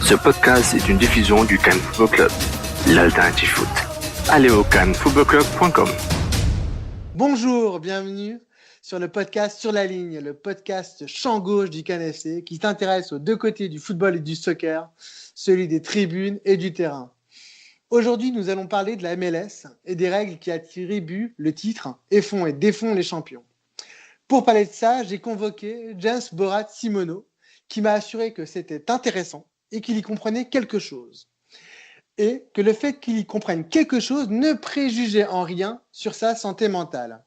Ce podcast est une diffusion du Cannes Football Club, l'alternative foot. Allez au cannesfootballclub.com. Bonjour, bienvenue sur le podcast Sur la ligne, le podcast champ gauche du Cannes FC qui s'intéresse aux deux côtés du football et du soccer, celui des tribunes et du terrain. Aujourd'hui, nous allons parler de la MLS et des règles qui attribuent le titre et font et défont les champions. Pour parler de ça, j'ai convoqué James Borat-Simoneau qui m'a assuré que c'était intéressant et qu'il y comprenait quelque chose. Et que le fait qu'il y comprenne quelque chose ne préjugeait en rien sur sa santé mentale.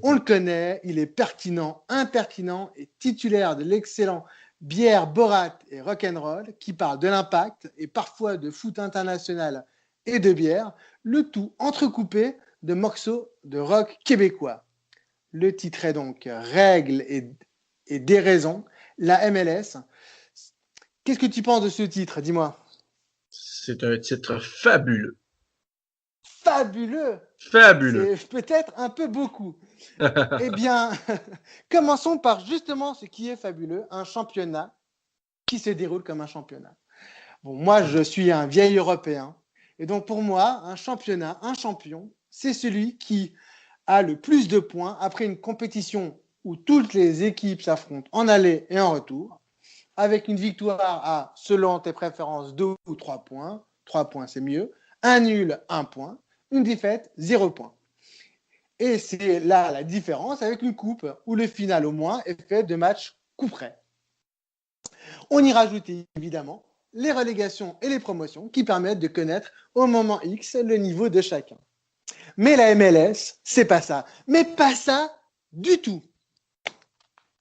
On le connaît, il est pertinent, impertinent et titulaire de l'excellent Bière, Borat et Rock'n'Roll qui parle de l'impact et parfois de foot international et de bière, le tout entrecoupé de morceaux de rock québécois. Le titre est donc Règles et déraisons, la MLS. Qu'est-ce que tu penses de ce titre, dis-moi? C'est un titre fabuleux. Fabuleux? Fabuleux. C'est peut-être un peu beaucoup. Eh bien, commençons par justement ce qui est fabuleux, un championnat qui se déroule comme un championnat. Bon, moi, je suis un vieil Européen. Et donc, pour moi, un championnat, un champion, c'est celui qui a le plus de points après une compétition où toutes les équipes s'affrontent en aller et en retour, avec une victoire à, selon tes préférences, 2 ou 3 points. 3 points, c'est mieux. Un nul, 1 point. Une défaite, 0 point. Et c'est là la différence avec une coupe où le final au moins est fait de matchs coup près. On y rajoute évidemment les relégations et les promotions qui permettent de connaître au moment X le niveau de chacun. Mais la MLS, c'est pas ça. Mais pas ça du tout.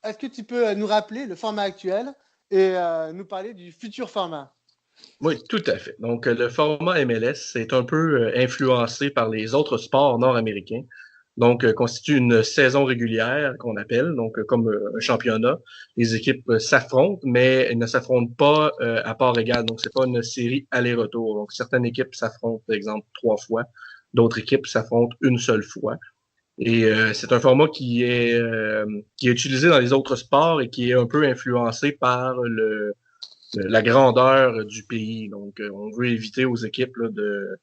Est-ce que tu peux nous rappeler le format actuel et nous parler du futur format? Oui, tout à fait. Donc, le format MLS est un peu influencé par les autres sports nord-américains. Donc, constitue une saison régulière qu'on appelle, donc comme un championnat. Les équipes s'affrontent, mais elles ne s'affrontent pas à part égale. Donc, c'est pas une série aller-retour. Donc, certaines équipes s'affrontent, par exemple, 3 fois. D'autres équipes s'affrontent une seule fois. Et c'est un format qui est utilisé dans les autres sports et qui est un peu influencé par la grandeur du pays. Donc, on veut éviter aux équipes là, de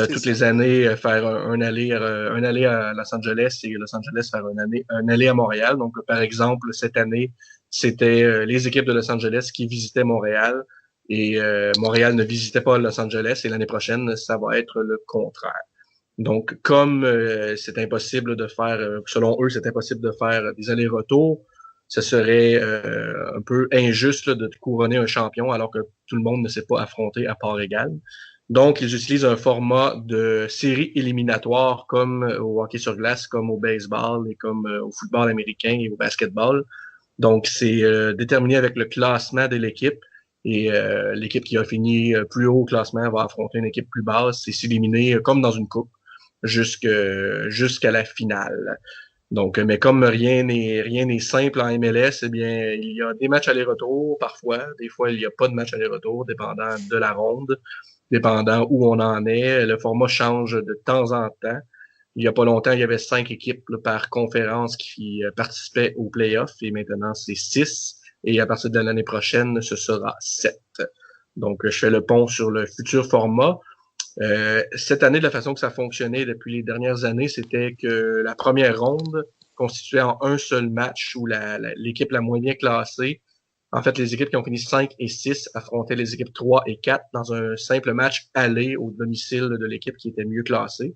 toutes les années faire un aller à Los Angeles et Los Angeles faire un aller à Montréal. Donc, par exemple, cette année, c'était les équipes de Los Angeles qui visitaient Montréal et Montréal ne visitait pas Los Angeles et l'année prochaine, ça va être le contraire. Donc, comme c'est impossible de faire, selon eux, c'est impossible de faire des allers-retours, ce serait un peu injuste là, de couronner un champion alors que tout le monde ne s'est pas affronté à part égale. Donc, ils utilisent un format de série éliminatoire comme au hockey sur glace, comme au baseball et comme au football américain et au basketball. Donc, c'est déterminé avec le classement de l'équipe. Et l'équipe qui a fini plus haut au classement va affronter une équipe plus basse et s'éliminer comme dans une coupe jusqu'à la finale. Donc, mais comme rien n'est simple en MLS, eh bien, il y a des matchs aller-retour parfois. Des fois, il n'y a pas de match aller-retour, dépendant de la ronde, dépendant où on en est. Le format change de temps en temps. Il y a pas longtemps, il y avait 5 équipes là, par conférence qui participaient aux playoffs et maintenant, c'est 6. Et à partir de l'année prochaine, ce sera 7. Donc, je fais le pont sur le futur format. Cette année, de la façon que ça fonctionnait depuis les dernières années, c'était que la première ronde constituait en un seul match où l'équipe la moins bien classée, en fait, les équipes qui ont fini 5 et 6 affrontaient les équipes 3 et 4 dans un simple match aller au domicile de l'équipe qui était mieux classée.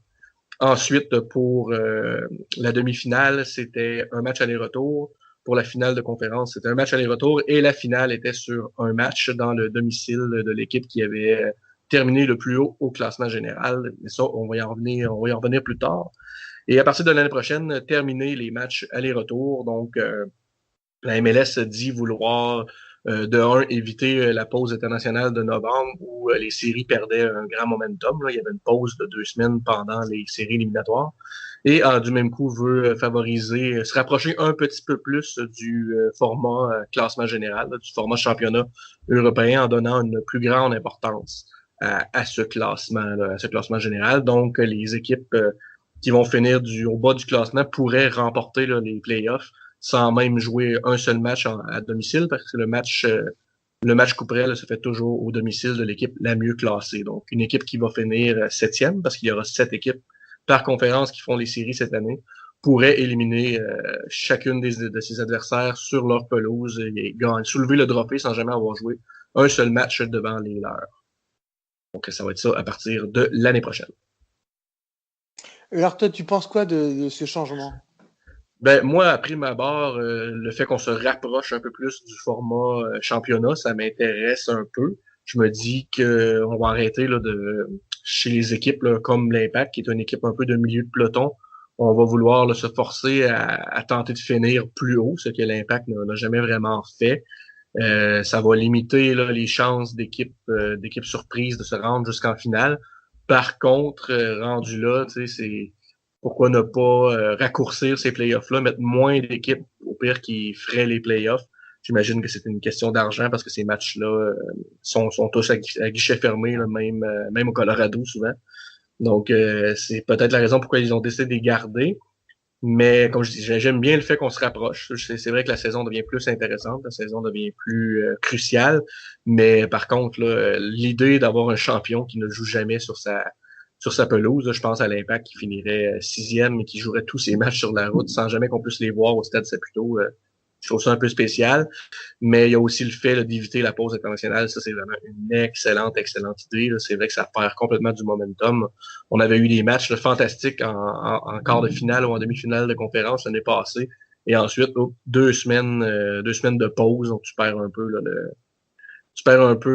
Ensuite, pour la demi-finale, c'était un match aller-retour. Pour la finale de conférence, c'était un match aller-retour et la finale était sur un match dans le domicile de l'équipe qui avait terminé le plus haut au classement général. Mais ça, on va y en revenir plus tard. Et à partir de l'année prochaine, terminer les matchs aller-retour. Donc, la MLS dit vouloir de un, éviter la pause internationale de novembre où les séries perdaient un grand momentum. Là. Il y avait une pause de 2 semaines pendant les séries éliminatoires. Et du même coup, veut favoriser, se rapprocher un petit peu plus du format classement général, là, du format championnat européen en donnant une plus grande importance à ce classement général. Donc, les équipes qui vont finir au bas du classement pourraient remporter là, les playoffs sans même jouer un seul match à domicile parce que le match le match coup près se fait toujours au domicile de l'équipe la mieux classée. Donc, une équipe qui va finir septième, parce qu'il y aura 7 équipes par conférence qui font les séries cette année, pourrait éliminer chacune de ses adversaires sur leur pelouse et soulever le trophée sans jamais avoir joué un seul match devant les leurs. Donc, ça va être ça à partir de l'année prochaine. Alors toi, tu penses quoi de ce changement? Ben moi, à prime abord, le fait qu'on se rapproche un peu plus du format championnat, ça m'intéresse un peu. Je me dis que on va arrêter là, chez les équipes là, comme l'Impact, qui est une équipe un peu de milieu de peloton. On va vouloir là, se forcer à tenter de finir plus haut, ce que l'Impact n'a jamais vraiment fait. Ça va limiter là, les chances d'équipes surprises de se rendre jusqu'en finale. Par contre, rendu là, tu sais, c'est pourquoi ne pas raccourcir ces playoffs-là, mettre moins d'équipes au pire qui feraient les playoffs. J'imagine que c'est une question d'argent parce que ces matchs-là sont tous à guichet fermé, là, même au Colorado souvent. Donc, c'est peut-être la raison pourquoi ils ont décidé de les garder. Mais comme je dis, j'aime bien le fait qu'on se rapproche. C'est vrai que la saison devient plus intéressante, la saison devient plus cruciale. Mais par contre, l'idée d'avoir un champion qui ne joue jamais sur sa pelouse, là, je pense à l'Impact qui finirait sixième et qui jouerait tous ses matchs sur la route sans jamais qu'on puisse les voir au Stade Saputo. Je trouve ça un peu spécial. Mais il y a aussi le fait d'éviter la pause internationale. Ça, c'est vraiment une excellente idée. Là. C'est vrai que ça perd complètement du momentum. On avait eu des matchs là, fantastiques en quart de finale ou en demi-finale de conférence l'année passée. Et ensuite, 2 semaines de pause. Donc, tu perds un peu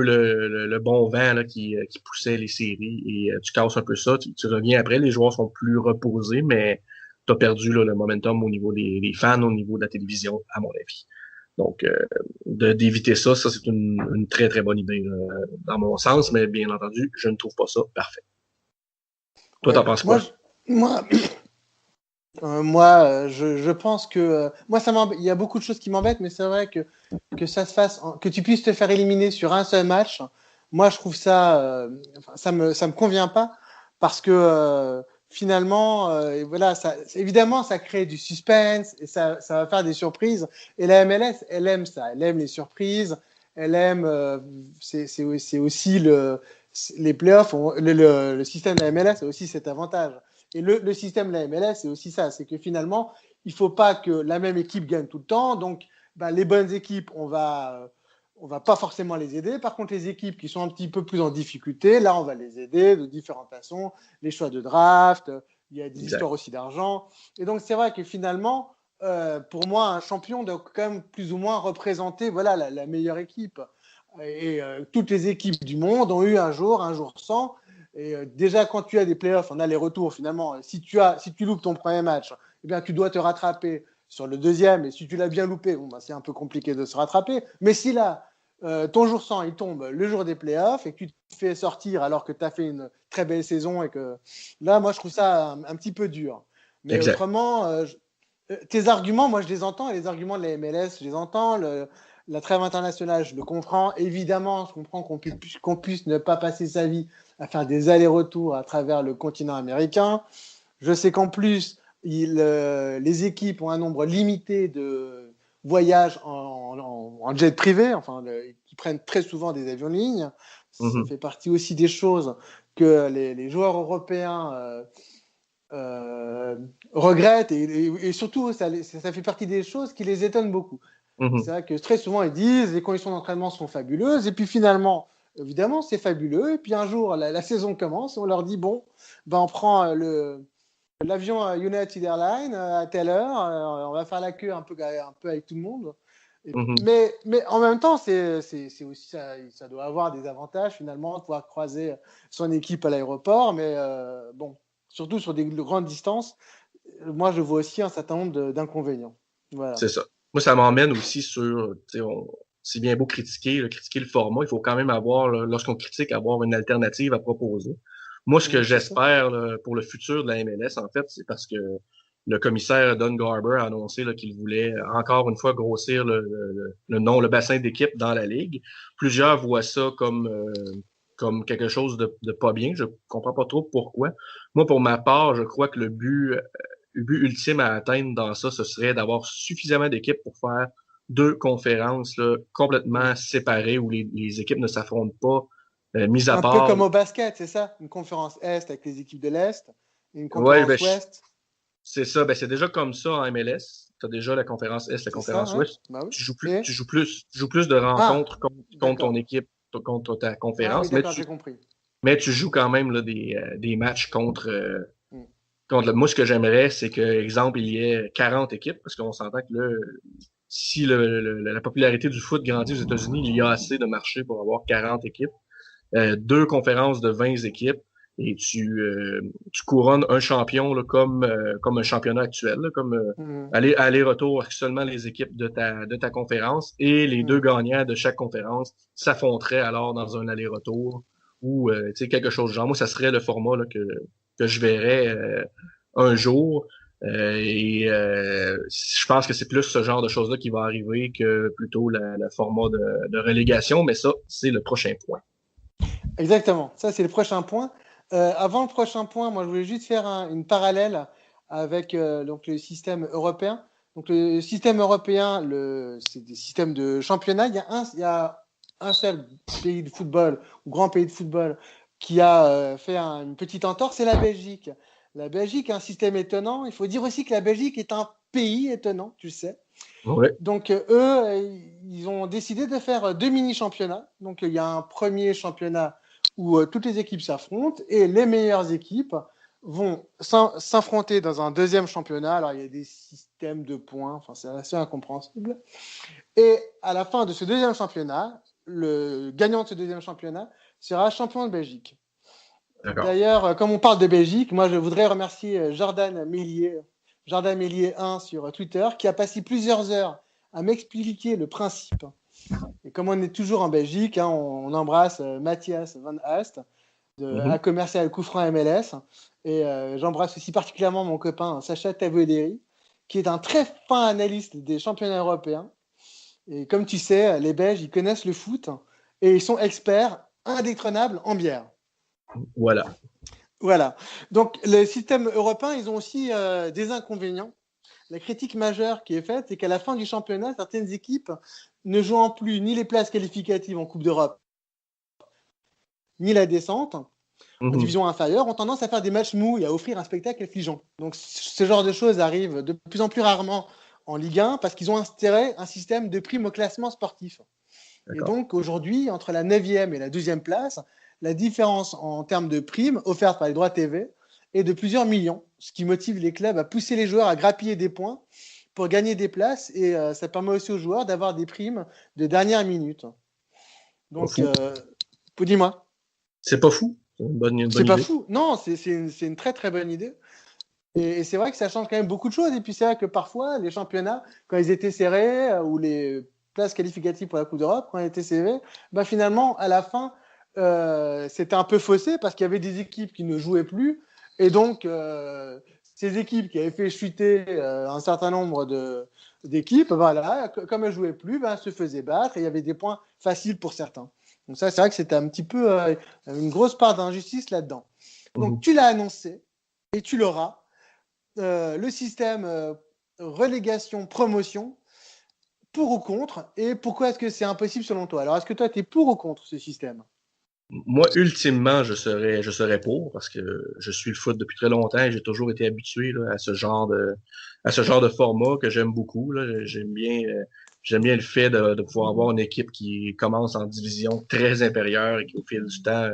le bon vent là, qui poussait les séries et tu casses un peu ça. Tu reviens après, les joueurs sont plus reposés, mais tu as perdu là, le momentum au niveau des fans, au niveau de la télévision, à mon avis. Donc, d'éviter ça, c'est une très, très bonne idée là, dans mon sens, mais bien entendu, je ne trouve pas ça parfait. Toi, t'en penses quoi? Moi, je pense que moi, il y a beaucoup de choses qui m'embêtent, mais c'est vrai que ça se fasse, que tu puisses te faire éliminer sur un seul match. Moi, je trouve ça, ça me convient pas parce que finalement, voilà, évidemment, ça crée du suspense et ça va faire des surprises. Et la MLS, elle aime ça, elle aime les surprises, elle aime, c'est aussi les playoffs, le système de la MLS a aussi cet avantage. Et le système de la MLS, c'est aussi ça, c'est que finalement, il ne faut pas que la même équipe gagne tout le temps. Donc, les bonnes équipes, on va pas forcément les aider. Par contre, les équipes qui sont un petit peu plus en difficulté, là, on va les aider de différentes façons. Les choix de draft, il y a des histoires aussi d'argent. Et donc, c'est vrai que finalement, pour moi, un champion doit quand même plus ou moins représenter voilà, la meilleure équipe. Et toutes les équipes du monde ont eu un jour sans. Et déjà, quand tu as des playoffs en aller-retour, finalement, si tu loupes ton premier match, eh bien, tu dois te rattraper sur le deuxième. Et si tu l'as bien loupé, c'est un peu compliqué de se rattraper. Mais si là, ton jour 100, il tombe le jour des playoffs et que tu te fais sortir alors que tu as fait une très belle saison et que là, moi, je trouve ça un petit peu dur. Mais autrement, tes arguments, moi, je les entends. Et les arguments de la MLS, je les entends. La trêve internationale, je le comprends. Évidemment, je comprends qu'on puisse ne pas passer sa vie à faire des allers-retours à travers le continent américain. Je sais qu'en plus, les équipes ont un nombre limité de voyages en jet privé, qui prennent très souvent des avions de ligne. Ça fait partie aussi des choses que les joueurs européens regrettent et surtout, ça fait partie des choses qui les étonnent beaucoup. C'est vrai que très souvent, ils disent les conditions d'entraînement sont fabuleuses et puis finalement, évidemment, c'est fabuleux. Et puis un jour, la saison commence et on leur dit bon, on prend l'avion United Airlines à telle heure, on va faire la queue un peu avec tout le monde. Mais en même temps, c'est aussi ça doit avoir des avantages finalement de pouvoir croiser son équipe à l'aéroport. Mais bon, surtout sur des grandes distances, moi, je vois aussi un certain nombre d'inconvénients. Voilà. C'est ça. Moi, ça m'emmène aussi sur, c'est bien beau critiquer le format, il faut quand même lorsqu'on critique, avoir une alternative à proposer. Moi, ce que j'espère pour le futur de la MLS, en fait, c'est parce que le commissaire Don Garber a annoncé qu'il voulait encore une fois grossir le bassin d'équipe dans la ligue. Plusieurs voient ça comme quelque chose de pas bien. Je comprends pas trop pourquoi. Moi, pour ma part, je crois que le but ultime à atteindre dans ça, ce serait d'avoir suffisamment d'équipes pour faire deux conférences là, complètement séparées où les équipes ne s'affrontent pas, mis à Un part. peu comme au basket, c'est ça? Une conférence Est avec les équipes de l'Est et une Ouais, conférence Ouest. c'est ça. Ben, c'est déjà comme ça en MLS. Tu as déjà la conférence Est, la C'est ça, conférence ouais. Ouest. Bah oui. Tu joues plus de Ah, rencontres contre ton d'accord. équipe, contre ta Ah oui, conférence, d'accord, j'ai compris. mais tu joues quand même là, des matchs Mm. moi, ce que j'aimerais, c'est que, exemple, il y ait 40 équipes, parce qu'on s'entend que là, si la popularité du foot grandit aux États-Unis, il y a assez de marché pour avoir 40 équipes. Deux conférences de 20 équipes et tu couronnes un champion là, comme un championnat actuel, là, comme Mm. aller-retour avec seulement les équipes de ta conférence et les deux Mm. gagnants de chaque conférence s'affronteraient alors dans un aller-retour ou quelque chose de genre. Moi, ça serait le format là, que je verrais un jour. Je pense que c'est plus ce genre de choses-là qui va arriver que plutôt le format de relégation, mais ça, c'est le prochain point. Exactement. Ça, c'est le prochain point. Avant le prochain point, moi, je voulais juste faire une parallèle avec donc le système européen. Donc, le système européen, c'est des systèmes de championnat. Il y a un seul pays de football, ou grand pays de football, qui a fait une petite entorse, c'est la Belgique. La Belgique a un système étonnant. Il faut dire aussi que la Belgique est un pays étonnant, tu sais. Ouais. Donc, eux, ils ont décidé de faire deux mini-championnats. Donc, il y a un premier championnat où toutes les équipes s'affrontent et les meilleures équipes vont s'affronter dans un deuxième championnat. Alors, il y a des systèmes de points, enfin, c'est assez incompréhensible. Et à la fin de ce deuxième championnat, le gagnant de ce deuxième championnat sera champion de Belgique. D'accord. D'ailleurs, comme on parle de Belgique, moi, je voudrais remercier Jordan Mélier 1 sur Twitter, qui a passé plusieurs heures à m'expliquer le principe. Et comme on est toujours en Belgique, on embrasse Mathias Van Ast, un commercial coup franc MLS. Et j'embrasse aussi particulièrement mon copain Sacha Tavouderi, qui est un très fin analyste des championnats européens. Et comme tu sais, les Belges, ils connaissent le foot et ils sont experts indétrônables en bière. Voilà. Voilà. Donc, le système européen, ils ont aussi des inconvénients. La critique majeure qui est faite, c'est qu'à la fin du championnat, certaines équipes ne jouant plus ni les places qualificatives en Coupe d'Europe, ni la descente en division inférieure, ont tendance à faire des matchs mous et à offrir un spectacle affligeant. Donc, ce genre de choses arrive de plus en plus rarement en Ligue 1 parce qu'ils ont instauré un système de primes au classement sportif. Et donc, aujourd'hui, entre la 9e et la 12e place, la différence en termes de primes offertes par les droits TV est de plusieurs millions, ce qui motive les clubs à pousser les joueurs à grappiller des points pour gagner des places et ça permet aussi aux joueurs d'avoir des primes de dernière minute. Donc, dis-moi. C'est pas fou. C'est une bonne C'est pas idée. fou. Non, c'est une très très bonne idée. Et c'est vrai que ça change quand même beaucoup de choses. Et puis c'est vrai que parfois, les championnats, quand ils étaient serrés, ou les places qualificatives pour la Coupe d'Europe, quand ils étaient serrés, bah finalement, à la fin, c'était un peu faussé parce qu'il y avait des équipes qui ne jouaient plus. Et donc, ces équipes qui avaient fait chuter un certain nombre d'équipes, voilà, comme elles ne jouaient plus, se faisaient battre et il y avait des points faciles pour certains. Donc ça, c'est vrai que c'était un petit peu une grosse part d'injustice là-dedans. Donc tu l'as annoncé et tu l'auras. Le système relégation-promotion, pour ou contre, et pourquoi est-ce que c'est impossible selon toi? Alors, est-ce que toi, tu es pour ou contre ce système? Moi, ultimement, je serais pour parce que je suis le foot depuis très longtemps et j'ai toujours été habitué là, à ce genre de format que j'aime beaucoup. Là. J'aime bien le fait de pouvoir avoir une équipe qui commence en division très inférieure et qui, au fil du temps,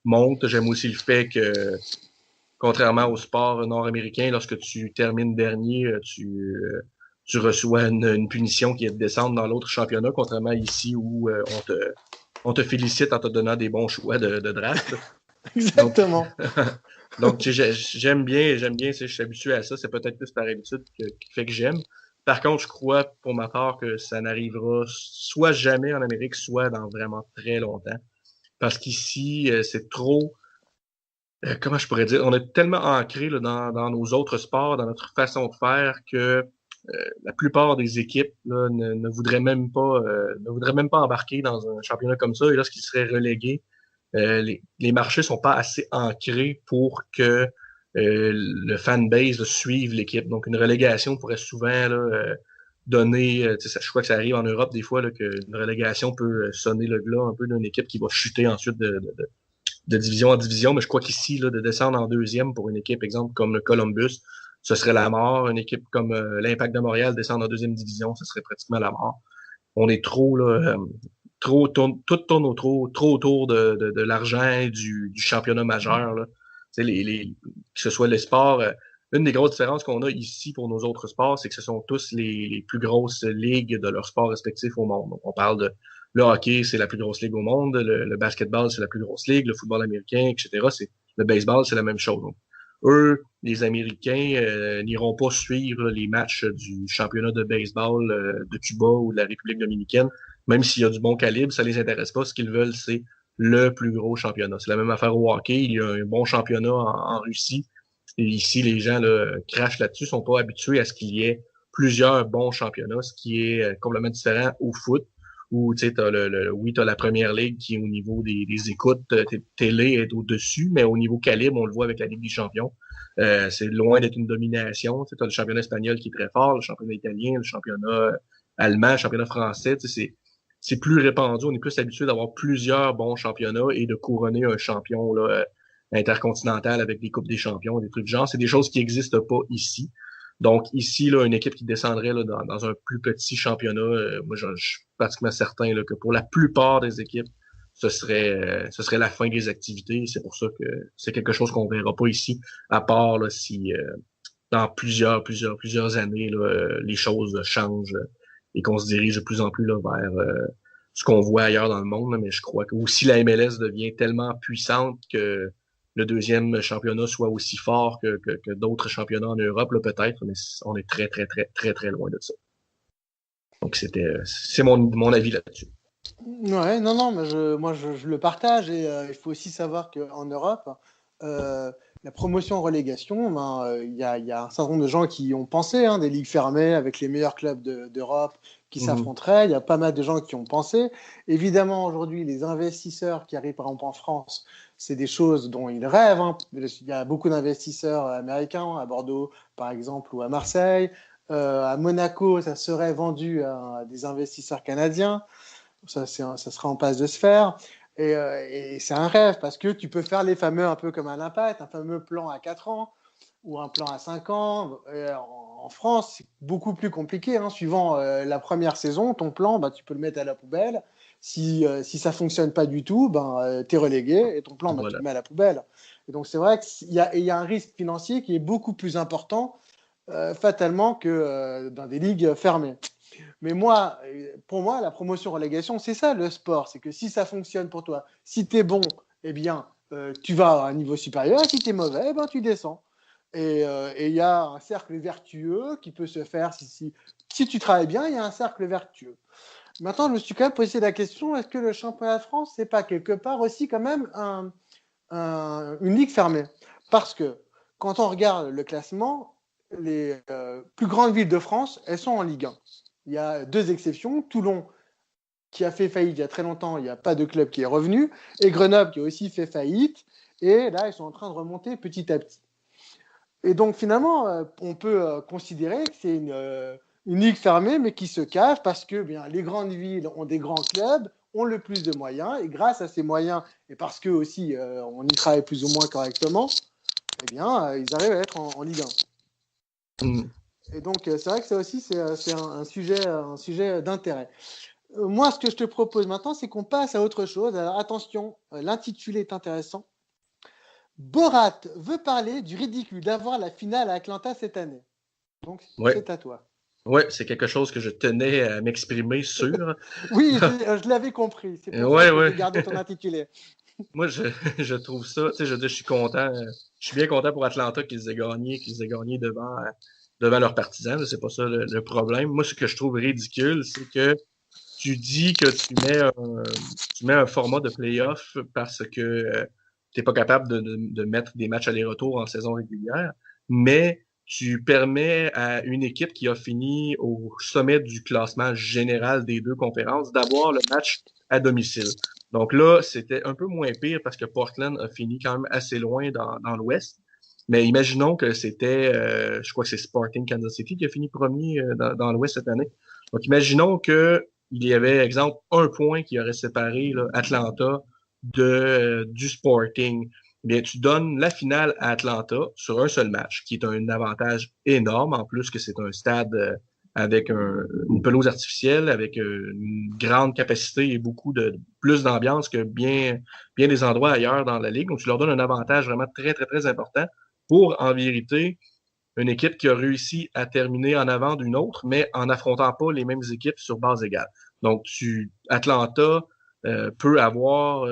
monte. J'aime aussi le fait que, contrairement au sport nord-américain, lorsque tu termines dernier, tu reçois une punition qui est de descendre dans l'autre championnat, contrairement à ici où on te félicite en te donnant des bons choix de draft. Exactement. Donc j'aime bien, je suis habitué à ça. C'est peut-être plus par habitude qui fait que j'aime. Par contre, je crois pour ma part que ça n'arrivera soit jamais en Amérique, soit dans vraiment très longtemps. Parce qu'ici, c'est trop... comment je pourrais dire? On est tellement ancré là, dans nos autres sports, dans notre façon de faire, que la plupart des équipes là, ne voudraient même pas embarquer dans un championnat comme ça. Et lorsqu'ils seraient relégués, les marchés sont pas assez ancrés pour que le fanbase suive l'équipe. Donc, une relégation pourrait souvent là, donner, je crois que ça arrive en Europe des fois là, qu'une relégation peut sonner le glas un peu d'une équipe qui va chuter ensuite de division en division, mais je crois qu'ici, là, de descendre en deuxième pour une équipe, exemple, comme le Columbus, ce serait la mort. Une équipe comme l'Impact de Montréal descendre en deuxième division, ce serait pratiquement la mort. On est trop, là, tout tourne trop autour de l'argent et du championnat majeur, là. Que ce soit les sports, une des grosses différences qu'on a ici pour nos autres sports, c'est que ce sont tous les plus grosses ligues de leurs sports respectifs au monde. Donc, on parle de le hockey, c'est la plus grosse ligue au monde, le basketball, c'est la plus grosse ligue, le football américain, etc. Le baseball, c'est la même chose. Donc, eux, les Américains, n'iront pas suivre les matchs du championnat de baseball de Cuba ou de la République dominicaine, même s'il y a du bon calibre, ça les intéresse pas. Ce qu'ils veulent, c'est le plus gros championnat. C'est la même affaire au hockey. Il y a un bon championnat en Russie. Et ici, les gens là, crachent là-dessus, sont pas habitués à ce qu'il y ait plusieurs bons championnats, ce qui est complètement différent au foot, où tu sais, t'as la première ligue qui, au niveau des écoutes, télé est au-dessus, mais au niveau calibre, on le voit avec la Ligue des champions. C'est loin d'être une domination. Tu as le championnat espagnol qui est très fort, le championnat italien, le championnat allemand, le championnat français. C'est plus répandu. On est plus habitué d'avoir plusieurs bons championnats et de couronner un champion là, intercontinental avec des coupes des champions, des trucs de genre. C'est des choses qui n'existent pas ici. Donc ici, là, une équipe qui descendrait là, dans un plus petit championnat, moi je suis pratiquement certain là, que pour la plupart des équipes, ce serait la fin des activités. C'est pour ça que c'est quelque chose qu'on verra pas ici, à part là, si dans plusieurs années, là, les choses changent et qu'on se dirige de plus en plus là, vers ce qu'on voit ailleurs dans le monde. Là, mais je crois que aussi la MLS devient tellement puissante que le deuxième championnat soit aussi fort que d'autres championnats en Europe, là, peut-être, mais on est très, très, très, très, très loin de ça. Donc, c'est mon avis là-dessus. Ouais, non, mais je le partage et il faut aussi savoir qu'en Europe, la promotion-relégation, il y a un certain nombre de gens qui ont pensé, des ligues fermées avec les meilleurs clubs d'Europe qui s'affronteraient. Il y a pas mal de gens qui ont pensé. Évidemment, aujourd'hui, les investisseurs qui arrivent par exemple en France, c'est des choses dont ils rêvent. Il y a beaucoup d'investisseurs américains à Bordeaux, par exemple, ou à Marseille. À Monaco, ça serait vendu à des investisseurs canadiens. Ça sera en passe de se faire. Et c'est un rêve parce que tu peux faire les fameux, un peu comme à l'Impact, un fameux plan à 4 ans ou un plan à 5 ans. En France, c'est beaucoup plus compliqué. Suivant la première saison, ton plan, tu peux le mettre à la poubelle. Si ça ne fonctionne pas du tout, tu es relégué et ton plan, tu le mets à la poubelle. Et donc, c'est vrai qu'il y a un risque financier qui est beaucoup plus important fatalement que dans des ligues fermées. Mais pour moi, la promotion-relégation, c'est ça le sport. C'est que si ça fonctionne pour toi, si tu es bon, eh bien, tu vas à un niveau supérieur. Si tu es mauvais, tu descends. Et il y a un cercle vertueux qui peut se faire. Si tu travailles bien, il y a un cercle vertueux. Maintenant, je me suis quand même posé la question, est-ce que le championnat de France, c'est pas quelque part aussi quand même une ligue fermée? Parce que quand on regarde le classement, les plus grandes villes de France, elles sont en Ligue 1. Il y a 2 exceptions. Toulon, qui a fait faillite il y a très longtemps, il n'y a pas de club qui est revenu. Et Grenoble, qui a aussi fait faillite. Et là, ils sont en train de remonter petit à petit. Et donc, finalement, on peut considérer que c'est une ligue fermée, mais qui se cache parce que les grandes villes ont des grands clubs, ont le plus de moyens. Et grâce à ces moyens, et parce qu'eux aussi, on y travaille plus ou moins correctement, ils arrivent à être en Ligue 1. Et donc, c'est vrai que ça aussi, c'est un sujet d'intérêt. Moi, ce que je te propose maintenant, c'est qu'on passe à autre chose. Alors, attention, l'intitulé est intéressant. Borat veut parler du ridicule d'avoir la finale à Atlanta cette année. Donc, c'est à toi. Oui, c'est quelque chose que je tenais à m'exprimer sur. Oui, je l'avais compris. C'est pour ça que j'ai gardé ton intitulé. Moi, je trouve ça, tu sais, je suis content. Je suis bien content pour Atlanta qu'ils aient gagné devant leurs partisans. C'est pas ça le problème. Moi, ce que je trouve ridicule, c'est que tu dis que tu mets un format de play-off parce que t'es pas capable de mettre des matchs aller-retour en saison régulière, mais tu permets à une équipe qui a fini au sommet du classement général des 2 conférences d'avoir le match à domicile. Donc là, c'était un peu moins pire parce que Portland a fini quand même assez loin dans l'Ouest. Mais imaginons que c'était, je crois que c'est Sporting Kansas City qui a fini premier dans l'Ouest cette année. Donc, imaginons que il y avait, exemple, un point qui aurait séparé là, Atlanta du Sporting. Bien, tu donnes la finale à Atlanta sur un seul match, qui est un avantage énorme, en plus que c'est un stade avec une pelouse artificielle, avec une grande capacité et beaucoup de plus d'ambiance que bien des endroits ailleurs dans la ligue. Donc, tu leur donnes un avantage vraiment très, très, très important pour, en vérité, une équipe qui a réussi à terminer en avant d'une autre, mais en n'affrontant pas les mêmes équipes sur base égale. Donc, Atlanta peut avoir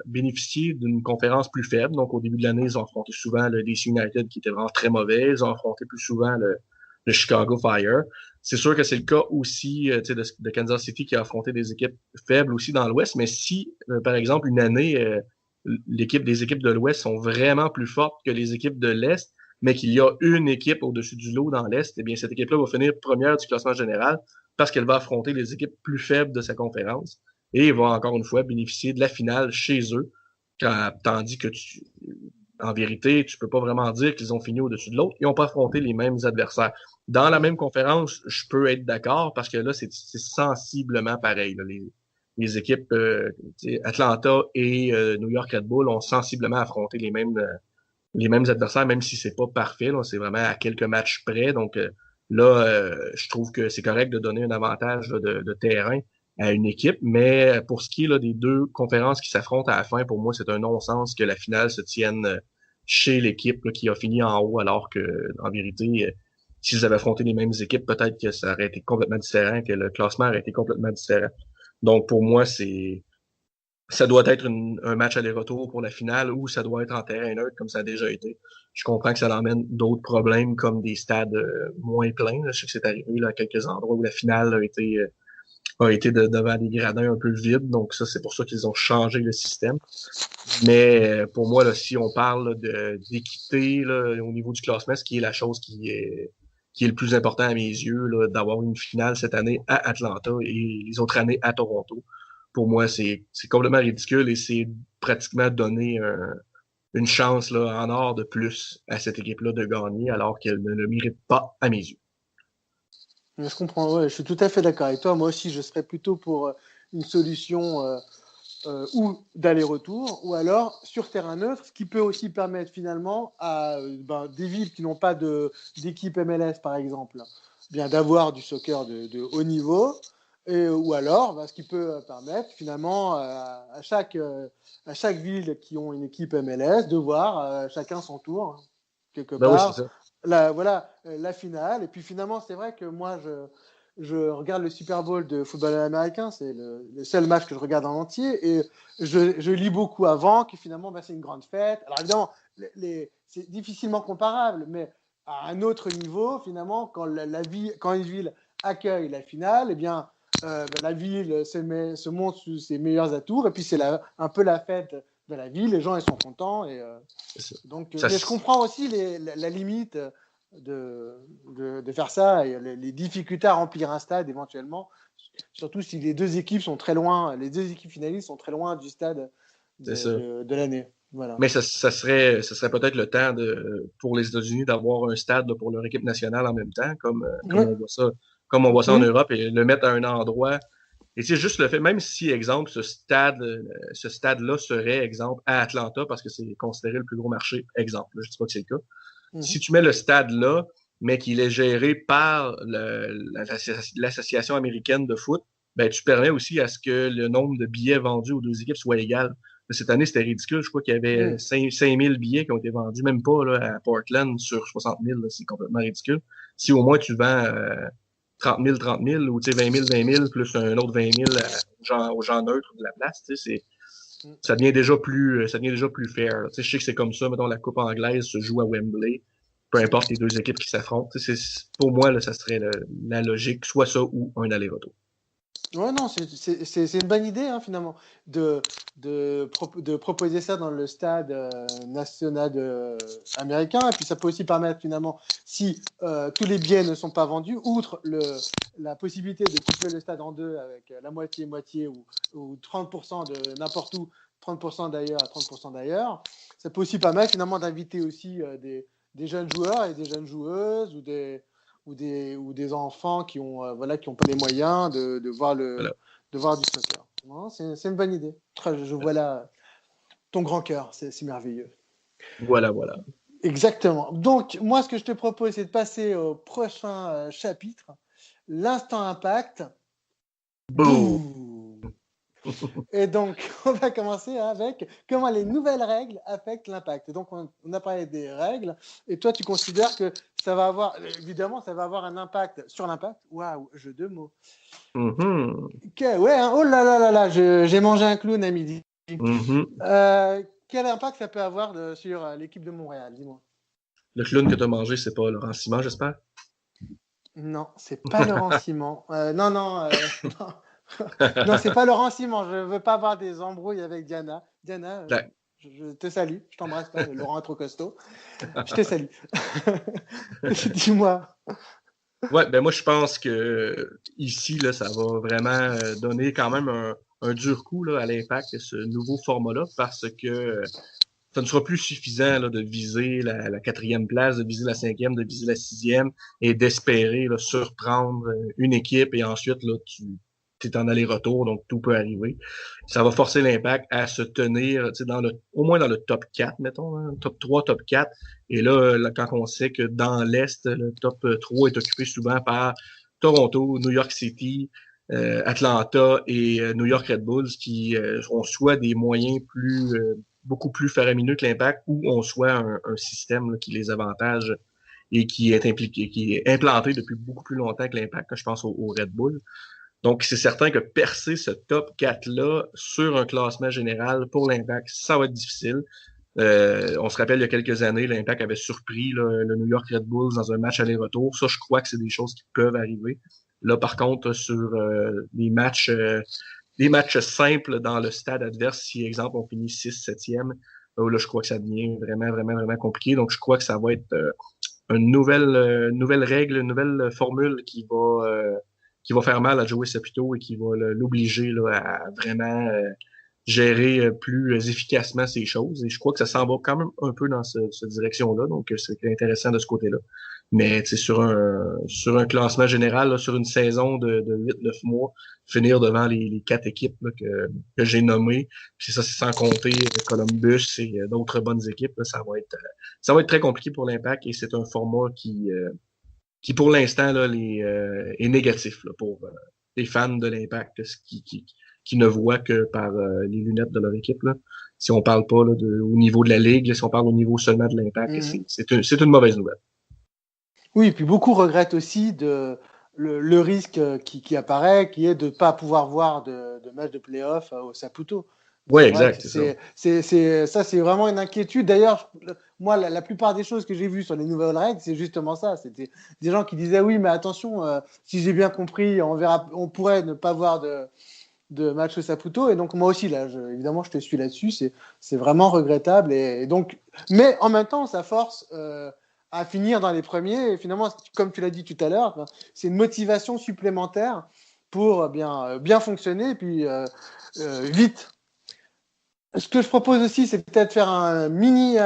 bénéficié d'une conférence plus faible. Donc, au début de l'année, ils ont affronté souvent le DC United, qui était vraiment très mauvais. Ils ont affronté plus souvent le Chicago Fire. C'est sûr que c'est le cas aussi de Kansas City qui a affronté des équipes faibles aussi dans l'Ouest, mais si, par exemple, une année, les équipes de l'Ouest sont vraiment plus fortes que les équipes de l'Est, mais qu'il y a une équipe au-dessus du lot dans l'Est, eh bien, cette équipe-là va finir première du classement général parce qu'elle va affronter les équipes plus faibles de sa conférence et va encore une fois bénéficier de la finale chez eux, tandis que en vérité, tu peux pas vraiment dire qu'ils ont fini au-dessus de l'autre. Ils n'ont pas affronté les mêmes adversaires. Dans la même conférence, je peux être d'accord parce que là, c'est sensiblement pareil. Là. Les équipes Atlanta et New York Red Bull ont sensiblement affronté les mêmes adversaires, même si c'est pas parfait. Là, c'est vraiment à quelques matchs près. Donc je trouve que c'est correct de donner un avantage là, de terrain à une équipe. Mais pour ce qui est là, des deux conférences qui s'affrontent à la fin, pour moi, c'est un non-sens que la finale se tienne chez l'équipe là, qui a fini en haut, alors que, en vérité, s'ils avaient affronté les mêmes équipes, peut-être que ça aurait été complètement différent, que le classement aurait été complètement différent. Donc, pour moi, ça doit être un match aller-retour pour la finale ou ça doit être en terrain neutre comme ça a déjà été. Je comprends que ça emmène d'autres problèmes comme des stades moins pleins. Là. Je sais que c'est arrivé là, à quelques endroits où la finale a été devant des gradins un peu vides. Donc ça, c'est pour ça qu'ils ont changé le système. Mais pour moi, là, si on parle d'équité là, au niveau du classement, ce qui est la chose qui est le plus important à mes yeux, là, d'avoir une finale cette année à Atlanta et les autres années à Toronto. Pour moi, c'est complètement ridicule et c'est pratiquement donner une chance là, en or de plus à cette équipe-là de gagner alors qu'elle ne le mérite pas à mes yeux. Je comprends, ouais, je suis tout à fait d'accord avec toi. Moi aussi, je serais plutôt pour une solution ou d'aller-retour, ou alors sur terrain neutre, ce qui peut aussi permettre finalement à des villes qui n'ont pas d'équipe MLS, par exemple, bien d'avoir du soccer de haut niveau, ou alors ce qui peut permettre finalement à chaque ville qui ont une équipe MLS de voir chacun son tour, hein, quelque Ben oui, c'est part. ça. La finale. Et puis finalement, c'est vrai que moi, je regarde le Super Bowl de football américain, c'est le seul match que je regarde en entier, et je lis beaucoup avant, que finalement, c'est une grande fête. Alors évidemment, c'est difficilement comparable, mais à un autre niveau, finalement, quand une ville accueille la finale, eh bien, la ville se montre sous ses meilleurs atours, et puis c'est un peu la fête de la ville, les gens ils sont contents, et donc, mais je comprends aussi la limite de faire ça et les difficultés à remplir un stade éventuellement, surtout si les deux équipes sont très loin, les deux équipes finalistes sont très loin du stade de l'année. Voilà. Mais ça serait peut-être le temps pour les États-Unis d'avoir un stade là, pour leur équipe nationale en même temps, comme on voit ça en Europe, et le mettre à un endroit. Et c'est juste le fait, même si, exemple, ce stade-là serait, exemple, à Atlanta, parce que c'est considéré le plus gros marché, exemple, là, je dis pas que c'est le cas. Si tu mets le stade là, mais qu'il est géré par l'association américaine de foot, ben, tu permets aussi à ce que le nombre de billets vendus aux deux équipes soit égal. Cette année, c'était ridicule. Je crois qu'il y avait 5 000 billets qui ont été vendus, même pas là, à Portland sur 60 000. Là, c'est complètement ridicule. Si au moins tu vends 30 000 ou 20 000 plus un autre 20 000 aux gens neutres de la place, ça devient déjà plus fair. Je sais que c'est comme ça, mettons, la Coupe anglaise se joue à Wembley, peu importe les deux équipes qui s'affrontent. Pour moi, là, ça serait la logique, soit ça ou un aller-retour. Ouais, non, c'est une bonne idée, hein, finalement, de proposer ça dans le stade national américain. Et puis, ça peut aussi permettre, finalement, si tous les billets ne sont pas vendus, outre la possibilité de couper le stade en deux avec la moitié-moitié ou 30% de n'importe où 30% d'ailleurs à 30% d'ailleurs. Ça peut aussi pas mal finalement d'inviter aussi des jeunes joueurs et des jeunes joueuses ou des enfants qui ont qui ont pas les moyens de voir Voilà. de voir du soccer. Non, c'est une bonne idée. Je vois là ton grand cœur, c'est merveilleux. Voilà. Exactement. Donc, moi, ce que je te propose, c'est de passer au prochain chapitre, l'instant impact. Boum! Boum. Et donc, on va commencer avec comment les nouvelles règles affectent l'impact. Et donc, on a parlé des règles, et toi, tu considères que ça va avoir, évidemment, ça va avoir un impact sur l'impact. Waouh, jeu de mots. Mhm. Ouais, hein, oh là là là là, j'ai mangé un clown à midi. Mhm. Quel impact ça peut avoir sur l'équipe de Montréal, dis-moi. Le clown que tu as mangé, c'est pas Laurent Simon, j'espère? Non, c'est pas Laurent Simon. Non, non, non. Non, c'est pas Laurent Simon. Je veux pas avoir des embrouilles avec Diana. Diana, La- je te salue. Je t'embrasse pas. Laurent est trop costaud. Je te salue. Dis-moi. Ouais, ben moi je pense que ici, là, ça va vraiment donner quand même un dur coup là, à l'impact de ce nouveau format-là, parce que ça ne sera plus suffisant là, de viser la quatrième place, de viser la cinquième, de viser la sixième et d'espérer là, surprendre une équipe et ensuite là, tu es en aller-retour, donc tout peut arriver. Ça va forcer l'impact à se tenir au moins dans le top 4, mettons, hein, top 3, top 4. Et là, quand on sait que dans l'Est, le top 3 est occupé souvent par Toronto, New York City, Atlanta et New York Red Bulls qui ont soit des moyens beaucoup plus faramineux que l'impact ou on soit un système là, qui les avantage et qui est impliqué, qui est implanté depuis beaucoup plus longtemps que l'impact, je pense au Red Bull. Donc, c'est certain que percer ce top 4-là sur un classement général pour l'impact, ça va être difficile. On se rappelle, il y a quelques années, l'Impact avait surpris là, le New York Red Bulls dans un match aller-retour. Ça, je crois que c'est des choses qui peuvent arriver. Là, par contre, sur des matchs simples dans le stade adverse, si, exemple, on finit 6-7e, là, je crois que ça devient vraiment compliqué. Donc, je crois que ça va être une nouvelle règle, une nouvelle formule qui va faire mal à Joey Saputo et qui va l'obliger là, à vraiment gérer plus efficacement ces choses. Et je crois que ça s'en va quand même un peu dans cette direction-là. Donc, c'est intéressant de ce côté-là. Mais sur un classement général, là, sur une saison de 8-9 mois, finir devant les 4 équipes là, que j'ai nommées, puis ça, c'est sans compter Columbus et d'autres bonnes équipes, là, ça va être très compliqué pour l'Impact et c'est un format qui pour l'instant là, est négatif là, pour les fans de l'Impact, qui ne voient que par les lunettes de leur équipe. Là. Si on parle pas là, au niveau de la Ligue, là, si on parle au niveau seulement de l'Impact, c'est une mauvaise nouvelle. Oui, et puis beaucoup regrettent aussi le risque qui apparaît, qui est de ne pas pouvoir voir de match de play-off au Saputo. Oui, C'est vrai exact, que c'est vraiment une inquiétude. D'ailleurs, moi, la plupart des choses que j'ai vues sur les nouvelles règles, c'est justement ça. C'était des gens qui disaient oui, mais attention, si j'ai bien compris, on pourrait ne pas voir de match au Saputo. Et donc, moi aussi, là, évidemment, je te suis là-dessus. C'est vraiment regrettable. Et donc, mais en même temps, ça force à finir dans les premiers. Et finalement, comme tu l'as dit tout à l'heure, c'est une motivation supplémentaire pour bien fonctionner et puis vite. Ce que je propose aussi, c'est peut-être faire un mini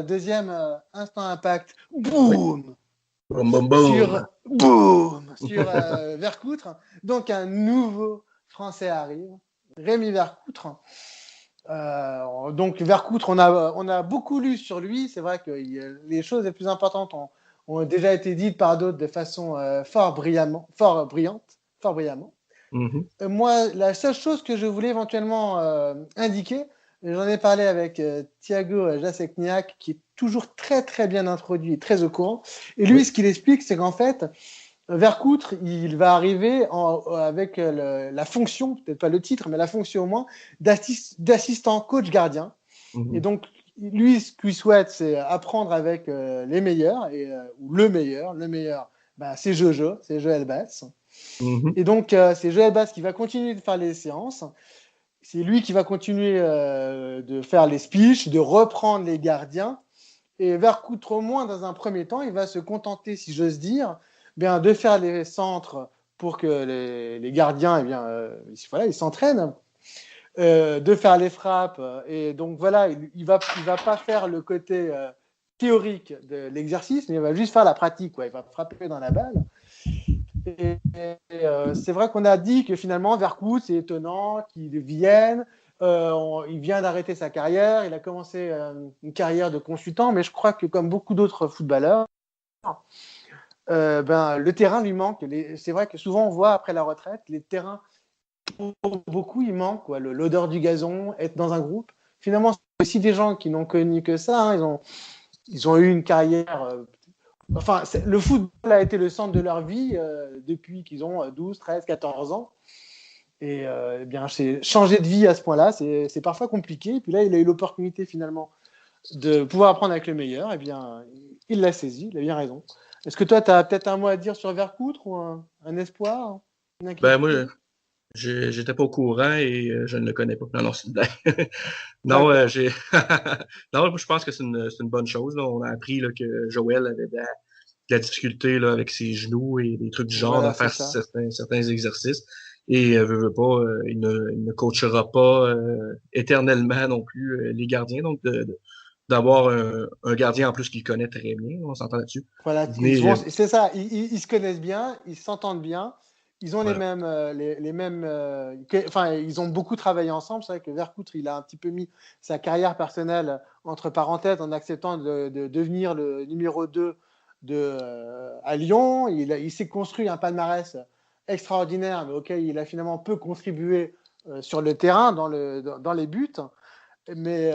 deuxième instant impact. Boum! Boum. Sur Vercoutre. Donc, un nouveau Français arrive, Rémi Vercoutre. Donc, Vercoutre, on a beaucoup lu sur lui. C'est vrai que les choses les plus importantes ont déjà été dites par d'autres de façon fort brillamment. Mm-hmm. Moi, la seule chose que je voulais éventuellement indiquer, j'en ai parlé avec Thiago Jasekniak, qui est toujours très très bien introduit et très au courant. Et lui, ce qu'il explique, c'est qu'en fait, Vercoutre, il va arriver avec la fonction, peut-être pas le titre, mais la fonction au moins, d'assistant coach gardien. Mm-hmm. Et donc, lui, ce qu'il souhaite, c'est apprendre avec les meilleurs, ou le meilleur, c'est Joël Batz. Mm-hmm. Et donc, c'est Joël Batz qui va continuer de faire les séances. C'est lui qui va continuer de faire les speeches, de reprendre les gardiens. Et Vercoutre, au moins dans un premier temps, il va se contenter, si j'ose dire, de faire les centres pour que les gardiens ils s'entraînent. de faire les frappes. Et donc voilà, il va pas faire le côté théorique de l'exercice, mais il va juste faire la pratique, quoi. Il va frapper dans la balle. C'est vrai qu'on a dit que finalement, Vercout, c'est étonnant qu'il vienne. Il vient d'arrêter sa carrière. Il a commencé une carrière de consultant, mais je crois que comme beaucoup d'autres footballeurs, le terrain lui manque. C'est vrai que souvent, on voit après la retraite, les terrains, pour beaucoup, il manque quoi. L'odeur du gazon, être dans un groupe. Finalement, c'est aussi des gens qui n'ont connu que ça. Hein. Ils ont eu une carrière... le football a été le centre de leur vie depuis qu'ils ont 12, 13, 14 ans. Et c'est changer de vie à ce point-là, c'est parfois compliqué. Et puis là, il a eu l'opportunité finalement de pouvoir apprendre avec le meilleur. Et bien, il l'a saisi, il a bien raison. Est-ce que toi, tu as peut-être un mot à dire sur Vercoutre ou un espoir, une inquiétude? Moi, j'étais pas au courant et je ne le connais pas. Non, c'est une blague. Non, non, je pense que c'est une bonne chose. Là. On a appris là, que Joël avait de la difficulté là, avec ses genoux et des trucs du genre Voilà, à faire certains exercices. Et veut pas, il ne coachera pas éternellement non plus les gardiens. Donc, d'avoir un gardien en plus qu'il connaît très bien, on s'entend là-dessus. Voilà, c'est ça, ils se connaissent bien, ils s'entendent bien. Ils ont Voilà. les mêmes ils ont beaucoup travaillé ensemble. C'est vrai que Vercoutre, il a un petit peu mis sa carrière personnelle entre parenthèses en acceptant de devenir le numéro 2 à Lyon. Il s'est construit un palmarès extraordinaire, mais auquel il a finalement peu contribué sur le terrain, dans les buts. Mais,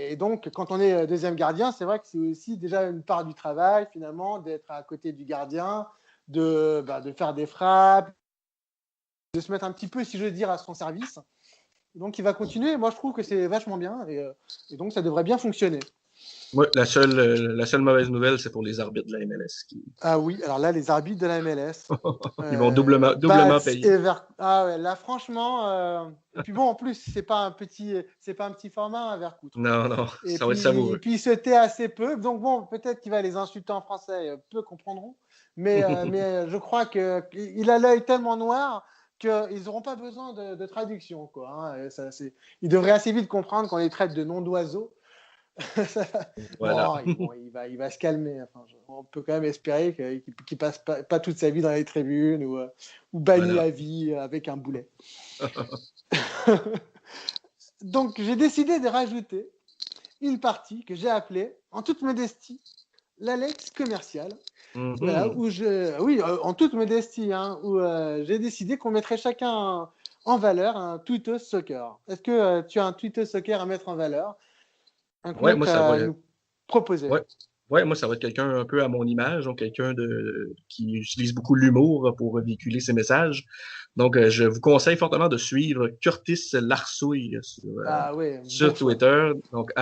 et donc, quand on est deuxième gardien, c'est vrai que c'est aussi déjà une part du travail, finalement, d'être à côté du gardien, de faire des frappes, de se mettre un petit peu, si je veux dire, à son service. Donc, il va continuer. Moi, je trouve que c'est vachement bien et donc, ça devrait bien fonctionner. Ouais, la seule mauvaise nouvelle, c'est pour les arbitres de la MLS. Ah oui, alors là, les arbitres de la MLS. Ils vont doublement payer. Ah ouais, là, franchement. Et puis bon, en plus, c'est pas un petit format, un Vercoutre. Non, Et ça va être savoureux. Et puis, il se tait assez peu. Donc bon, peut-être qu'il va les insulter en français, peu comprendront. Mais je crois qu'il a l'œil tellement noir qu'ils n'auront pas besoin de traduction, quoi. Hein. Ils devraient assez vite comprendre qu'on les traite de noms d'oiseaux. Voilà. Bon, il va se calmer. Enfin, on peut quand même espérer qu'il passe pas toute sa vie dans les tribunes ou banni à vie avec un boulet. Donc, j'ai décidé de rajouter une partie que j'ai appelée, en toute modestie, l'Alex commercial. Mm-hmm. Voilà, en toute modestie, hein, où j'ai décidé qu'on mettrait chacun en valeur un tweetos soccer. Est-ce que tu as un tweetos soccer à mettre en valeur? Un compte moi, ça va. nous proposer. Ouais, moi, ça va être quelqu'un un peu à mon image, donc quelqu'un qui utilise beaucoup l'humour pour véhiculer ses messages. Donc, je vous conseille fortement de suivre Curtis Larsouille sur Twitter, donc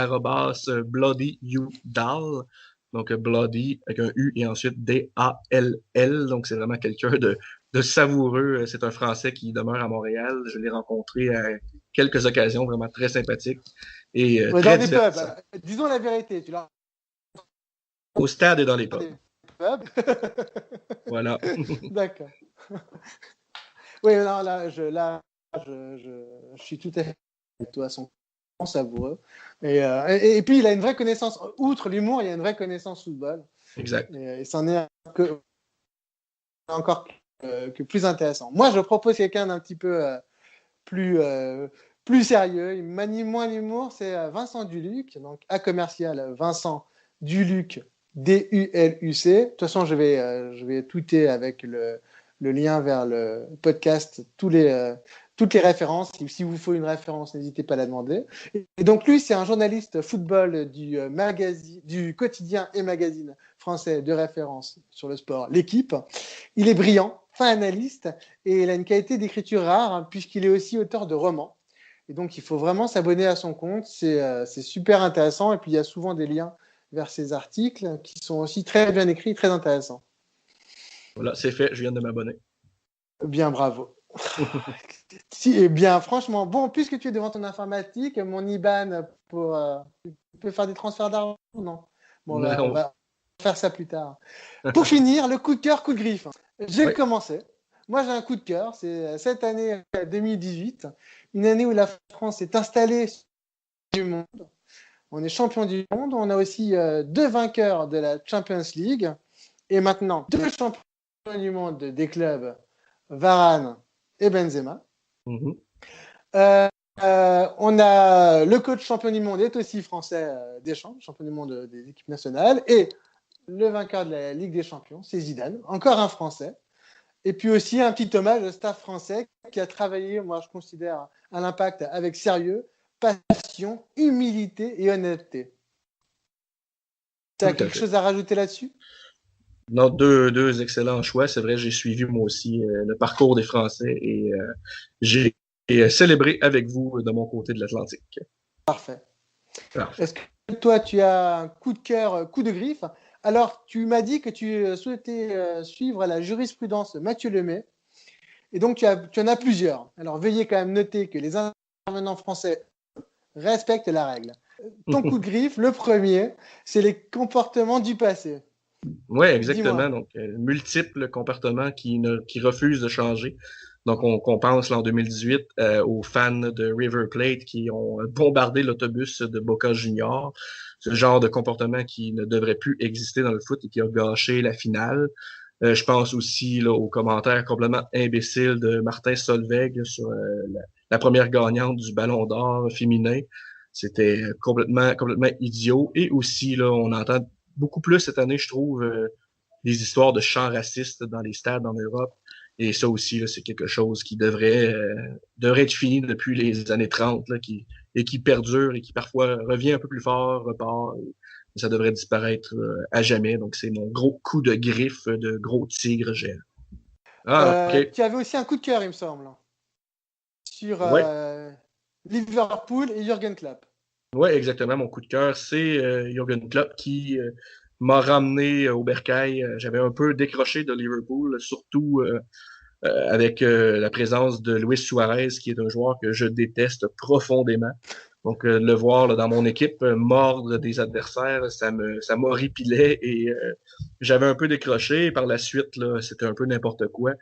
@BloodyUDal, donc Bloody avec un U et ensuite D-A-L-L. Donc, c'est vraiment quelqu'un de savoureux. C'est un Français qui demeure à Montréal. Je l'ai rencontré à quelques occasions, vraiment très sympathique. Et très dans des pubs, disons la vérité, tu l'as au stade et dans les pubs. Voilà. D'accord. Oui, non, là, je suis tout à fait avec toi, son savoureux. Et puis, il a une vraie connaissance, outre l'humour, il y a une vraie connaissance football. Exact. Et c'en est encore que plus intéressant. Moi, je propose quelqu'un d'un petit peu plus sérieux. Il manie moins l'humour, c'est Vincent Duluc, donc à commercial Vincent Duluc, D-U-L-U-C. De toute façon, je vais tweeter avec le lien vers le podcast toutes les références. Si vous faut une référence, n'hésitez pas à la demander. Et donc lui, c'est un journaliste football du quotidien et magazine français de référence sur le sport, L'Équipe. Il est brillant, fin analyste, et il a une qualité d'écriture rare, hein, puisqu'il est aussi auteur de romans. Et donc, il faut vraiment s'abonner à son compte. C'est super intéressant. Et puis, il y a souvent des liens vers ses articles qui sont aussi très bien écrits, très intéressants. Voilà, c'est fait. Je viens de m'abonner. Bien, bravo. Eh bien, franchement, bon, puisque tu es devant ton informatique, mon IBAN tu peux faire des transferts d'argent ou non? Bon, on va faire ça plus tard. Pour finir, le coup de cœur, coup de griffe. J'ai commencé. Moi, j'ai un coup de cœur. C'est cette année 2018, une année où la France est installée du monde. On est champion du monde. On a aussi 2 vainqueurs de la Champions League. Et maintenant, 2 champions du monde des clubs, Varane et Benzema. Mhm. On a le coach champion du monde est aussi français, Deschamps, champion du monde des équipes nationales. Et le vainqueur de la Ligue des Champions, c'est Zidane, encore un Français. Et puis aussi un petit hommage au staff français qui a travaillé, moi je considère, à l'Impact avec sérieux, passion, humilité et honnêteté. Tu as quelque chose à rajouter là-dessus? Non, deux excellents choix. C'est vrai, j'ai suivi moi aussi le parcours des Français et j'ai célébré avec vous de mon côté de l'Atlantique. Parfait. Parfait. Est-ce que toi, tu as un coup de cœur, coup de griffe? Alors, tu m'as dit que tu souhaitais suivre la jurisprudence Mathieu Lemay. Et donc, tu en as plusieurs. Alors, veuillez quand même noter que les intervenants français respectent la règle. Ton coup de griffe, le premier, c'est les comportements du passé. Oui, exactement. Dis-moi. Donc, multiples comportements qui refusent de changer. Donc, on pense là, en 2018 aux fans de River Plate qui ont bombardé l'autobus de Boca Junior. Ce genre de comportement qui ne devrait plus exister dans le foot et qui a gâché la finale. Je pense aussi là, aux commentaires complètement imbéciles de Martin Solveig là, sur la première gagnante du Ballon d'Or féminin. C'était complètement idiot. Et aussi, là, on entend beaucoup plus cette année, je trouve, des histoires de chants racistes dans les stades en Europe. Et ça aussi, là, c'est quelque chose qui devrait être fini depuis les années 30 là, et qui perdure et qui parfois revient un peu plus fort, repart. Et ça devrait disparaître à jamais. Donc, c'est mon gros coup de griffe de gros tigre géant. Ah, OK. Tu avais aussi un coup de cœur, il me semble, sur Ouais. Liverpool et Jürgen Klopp. Ouais, exactement. Mon coup de cœur, c'est Jürgen Klopp qui m'a ramené au bercail. J'avais un peu décroché de Liverpool, surtout avec la présence de Luis Suarez, qui est un joueur que je déteste profondément. Donc, le voir là, dans mon équipe mordre des adversaires, ça m'horripilait et j'avais un peu décroché. Par la suite, là, c'était un peu n'importe quoi.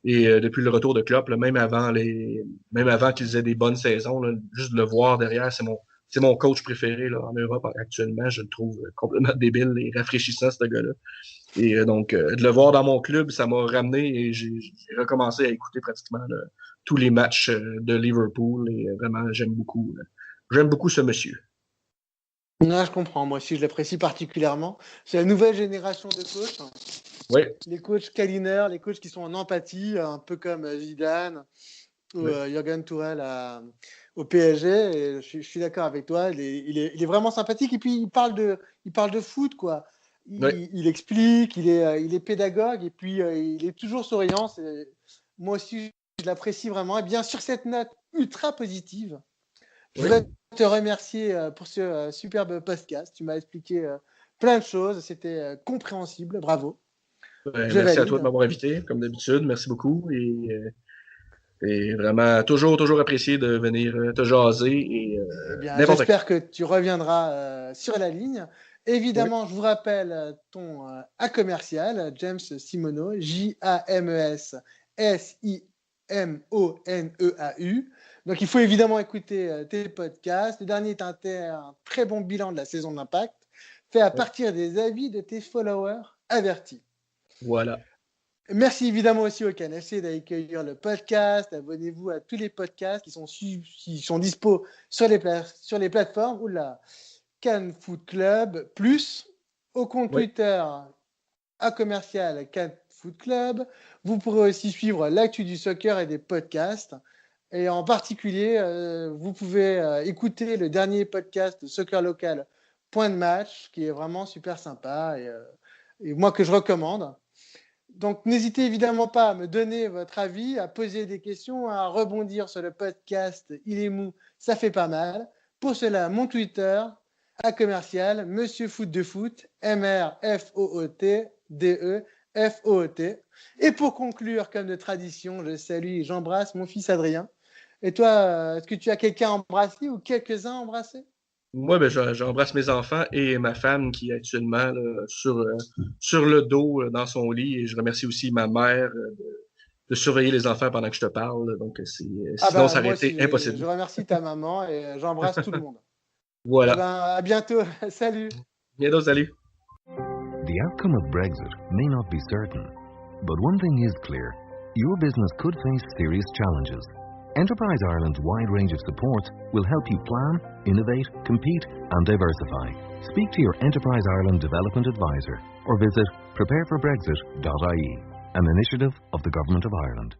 Et depuis le retour de Klopp, là, même avant qu'ils aient des bonnes saisons, là, juste de le voir derrière, c'est mon coach préféré là, en Europe actuellement. Je le trouve complètement débile et rafraîchissant, ce gars-là. Et donc, de le voir dans mon club, ça m'a ramené et j'ai recommencé à écouter pratiquement là, tous les matchs de Liverpool. Et vraiment, j'aime beaucoup ce monsieur. Non, je comprends. Moi aussi, je l'apprécie particulièrement. C'est la nouvelle génération de coachs. Oui, Les coachs câlineurs, les coachs qui sont en empathie, un peu comme Zidane ou oui, Jürgen Tourelle au PSG. Et je suis d'accord avec toi. Il est vraiment sympathique. Et puis, il parle de foot, quoi. oui, Il explique, il est pédagogue. Et puis, il est toujours souriant. Moi aussi, je l'apprécie vraiment. Et bien, sur cette note ultra positive, je oui. voudrais te remercier pour ce superbe podcast. Tu m'as expliqué plein de choses. C'était compréhensible. Bravo. Je Merci à toi de valide. m'avoir invité, comme d'habitude. Merci beaucoup. Et vraiment, toujours apprécié de venir te jaser et Eh bien, n'importe quand. j'espère que tu reviendras sur la ligne. Oui, Évidemment, je vous rappelle ton A commercial, James Simoneau, James Simoneau. Donc, il faut évidemment écouter tes podcasts. Le dernier est un très bon bilan de la saison de l'Impact, fait à oui. partir des avis de tes followers avertis. Voilà. Merci évidemment aussi au CanFC d'accueillir le podcast. Abonnez-vous à tous les podcasts qui sont dispo sur les plateformes. Oula, Can Food Club, plus au compte Oui, Twitter à commercial Can Food Club. Vous pourrez aussi suivre l'actu du soccer et des podcasts. Et en particulier, vous pouvez écouter le dernier podcast de Soccer Local Point de Match, qui est vraiment super sympa et moi que je recommande. Donc, n'hésitez évidemment pas à me donner votre avis, à poser des questions, à rebondir sur le podcast Il est mou, ça fait pas mal. Pour cela, mon Twitter, à commercial, Monsieur Foot de Foot, MRFOOTDEFOOT. Et pour conclure, comme de tradition, je salue et j'embrasse mon fils Adrien. Et toi, est-ce que tu as quelqu'un embrassé ou quelques-uns embrassés? moi, ben, j'embrasse mes enfants et ma femme qui est actuellement là, sur le dos dans son lit. Et je remercie aussi ma mère surveiller les enfants pendant que je te parle. Donc, sinon, ça aurait été impossible. Je remercie ta maman et j'embrasse tout le monde. Voilà. À bientôt. Salut. Bientôt, salut. The outcome of Brexit may not be certain, but one thing is clear. Your business could face serious challenges. Enterprise Ireland's wide range of supports will help you plan, innovate, compete, and diversify. Speak to your Enterprise Ireland Development Advisor or visit prepareforbrexit.ie, an initiative of the Government of Ireland.